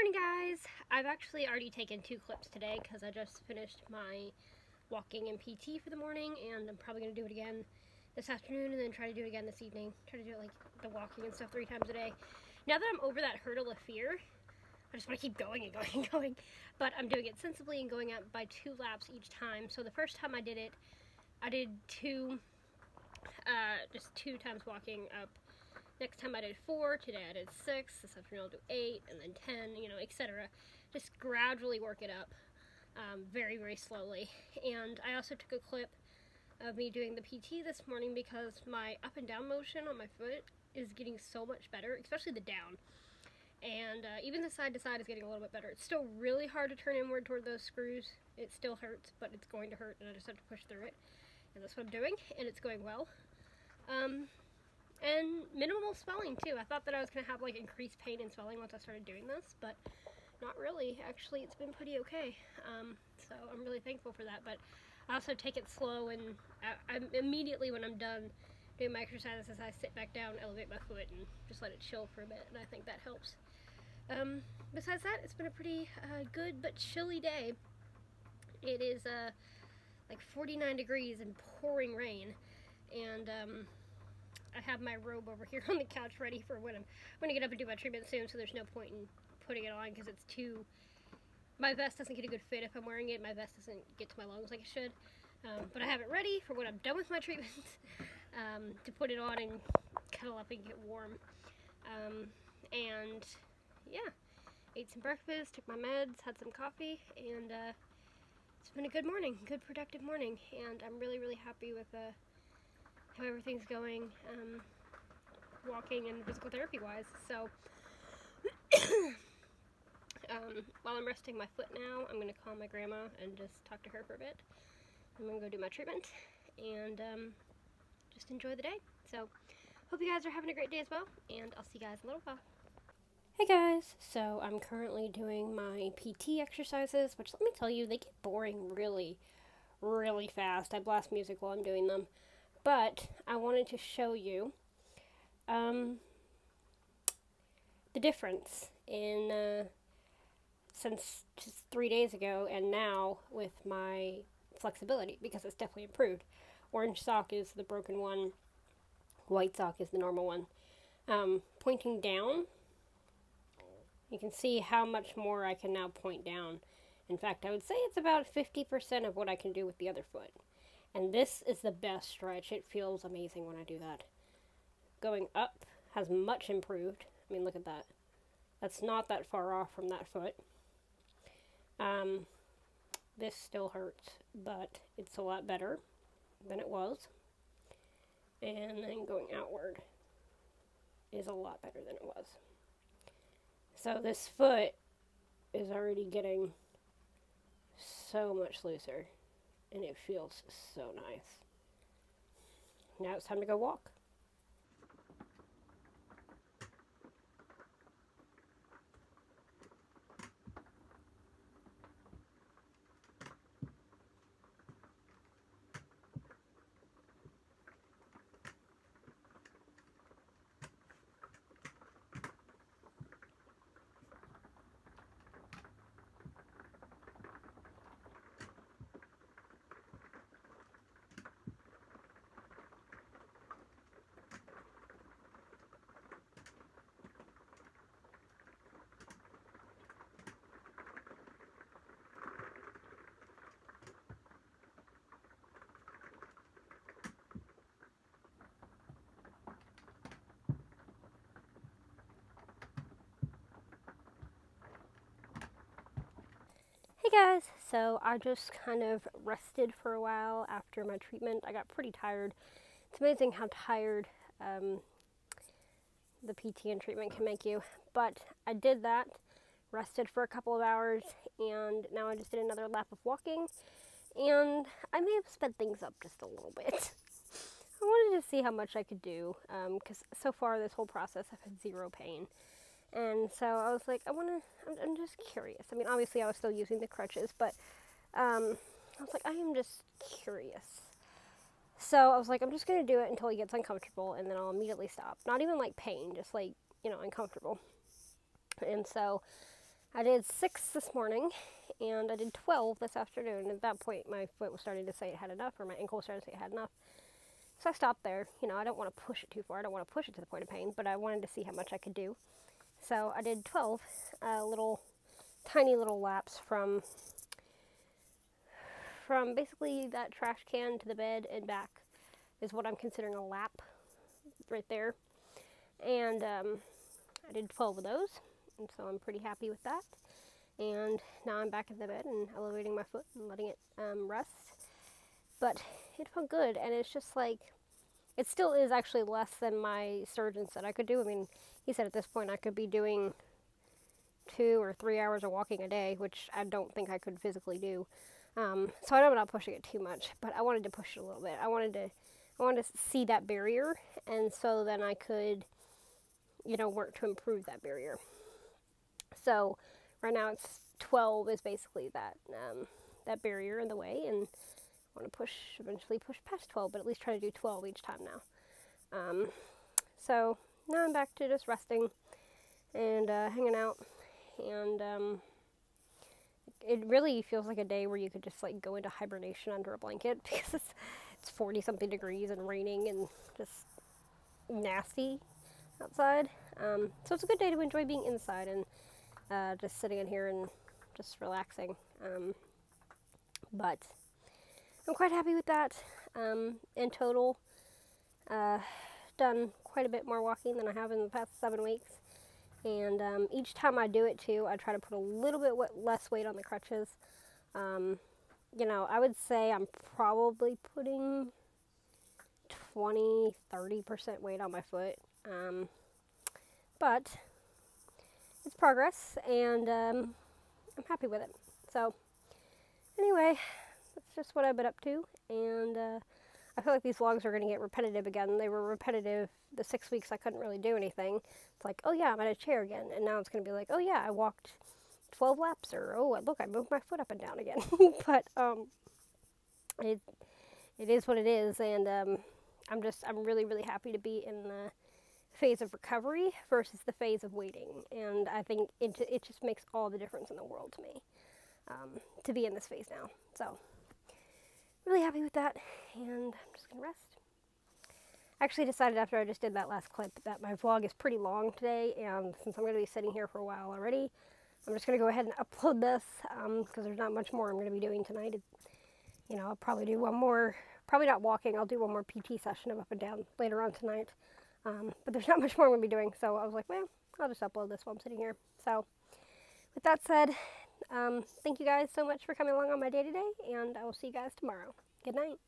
Morning guys! I've actually already taken 2 clips today because I just finished my walking and PT for the morning, and I'm probably going to do it again this afternoon and then try to do it again this evening. Try to do it like the walking and stuff 3 times a day. Now that I'm over that hurdle of fear, I just want to keep going and going and going. But I'm doing it sensibly and going up by 2 laps each time. So the first time I did it, I did just 2 times walking up. Next time I did 4, today I did 6, this afternoon I'll do 8, and then 10, you know, etc. Just gradually work it up, very, very slowly. And I also took a clip of me doing the PT this morning because my up and down motion on my foot is getting so much better, especially the down. And even the side to side is getting a little bit better. It's still really hard to turn inward toward those screws. It still hurts, but it's going to hurt, and I just have to push through it. And that's what I'm doing, and it's going well. And minimal swelling too. I thought that I was going to have like increased pain and swelling once I started doing this, but not really. Actually, it's been pretty okay. So I'm really thankful for that. But I also take it slow, and I immediately when I'm done doing my exercises, I sit back down, elevate my foot, and just let it chill for a bit, and I think that helps. Besides that, it's been a pretty good but chilly day. It is like 49 degrees and pouring rain, and I have my robe over here on the couch ready for when I'm going to get up and do my treatment soon, so there's no point in putting it on because it's too... My vest doesn't get a good fit if I'm wearing it. My vest doesn't get to my lungs like it should. But I have it ready for when I'm done with my treatment to put it on and cuddle up and get warm. And yeah, ate some breakfast, took my meds, had some coffee, and it's been a good morning, good productive morning, and I'm really, really happy with how everything's going, walking and physical therapy wise. So while I'm resting my foot now, I'm going to call my grandma and just talk to her for a bit. I'm going to go do my treatment and just enjoy the day. So hope you guys are having a great day as well, and I'll see you guys in a little while. Hey guys, so I'm currently doing my PT exercises, which let me tell you, they get boring really, really fast. I blast music while I'm doing them. But I wanted to show you the difference in since just 3 days ago and now with my flexibility, because it's definitely improved. Orange sock is the broken one, white sock is the normal one. Pointing down, you can see how much more I can now point down. In fact, I would say it's about 50% of what I can do with the other foot. And this is the best stretch. It feels amazing when I do that. Going up has much improved. I mean, look at that. That's not that far off from that foot. This still hurts, but it's a lot better than it was. And then going outward is a lot better than it was. So this foot is already getting so much looser. And it feels so nice. Now it's time to go walk. Hey guys, so I just kind of rested for a while after my treatment. I got pretty tired. It's amazing how tired the PT and treatment can make you. But I did that, rested for a couple of hours, and now I just did another lap of walking. And I may have sped things up just a little bit. I wanted to see how much I could do, because so far this whole process I've had 0 pain. And so I was like, I'm just curious. I mean, obviously I was still using the crutches, but I was like, I am just curious. So I was like, I'm just going to do it until he gets uncomfortable, and then I'll immediately stop. Not even like pain, just like, you know, uncomfortable. And so I did 6 this morning, and I did 12 this afternoon. At that point, my foot was starting to say it had enough, or my ankle was starting to say it had enough. So I stopped there. You know, I don't want to push it too far. I don't want to push it to the point of pain, but I wanted to see how much I could do. So I did 12 little, tiny little laps from basically that trash can to the bed and back is what I'm considering a lap right there. And I did 12 of those, and so I'm pretty happy with that. And now I'm back in the bed and elevating my foot and letting it rest. But it felt good, and it's just like, it still is actually less than my surgeon said I could do. I mean, he said at this point I could be doing 2 or 3 hours of walking a day, which I don't think I could physically do. So I know I'm not pushing it too much, but I wanted to push it a little bit. I wanted to see that barrier, and so then I could, you know, work to improve that barrier. So right now it's 12 is basically that that barrier in the way, and I want to eventually push past 12, but at least try to do 12 each time now. So now I'm back to just resting and hanging out, and it really feels like a day where you could just like go into hibernation under a blanket because it's 40 something degrees and raining and just nasty outside. So it's a good day to enjoy being inside and just sitting in here and just relaxing. But I'm quite happy with that. In total, done quite a bit more walking than I have in the past 7 weeks. And each time I do it too, I try to put a little bit less weight on the crutches. You know, I would say I'm probably putting 20-30% weight on my foot. But it's progress, and I'm happy with it. So anyway, that's just what I've been up to, and I feel like these vlogs are going to get repetitive again. They were repetitive the 6 weeks I couldn't really do anything. It's like, oh yeah, I'm in a chair again, and now it's going to be like, oh yeah, I walked 12 laps, or oh look, I moved my foot up and down again. But it is what it is, and I'm really, really happy to be in the phase of recovery versus the phase of waiting, and I think it just makes all the difference in the world to me to be in this phase now. So really happy with that, and I'm just gonna rest. I actually decided after I just did that last clip that my vlog is pretty long today, and since I'm going to be sitting here for a while already, I'm just going to go ahead and upload this because there's not much more I'm going to be doing tonight. You know, I'll probably do one more, probably not walking, I'll do one more PT session of up and down later on tonight. But there's not much more I'm going to be doing, so I was like, well, I'll just upload this while I'm sitting here. So with that said, thank you guys so much for coming along on my day today, and I will see you guys tomorrow. Good night.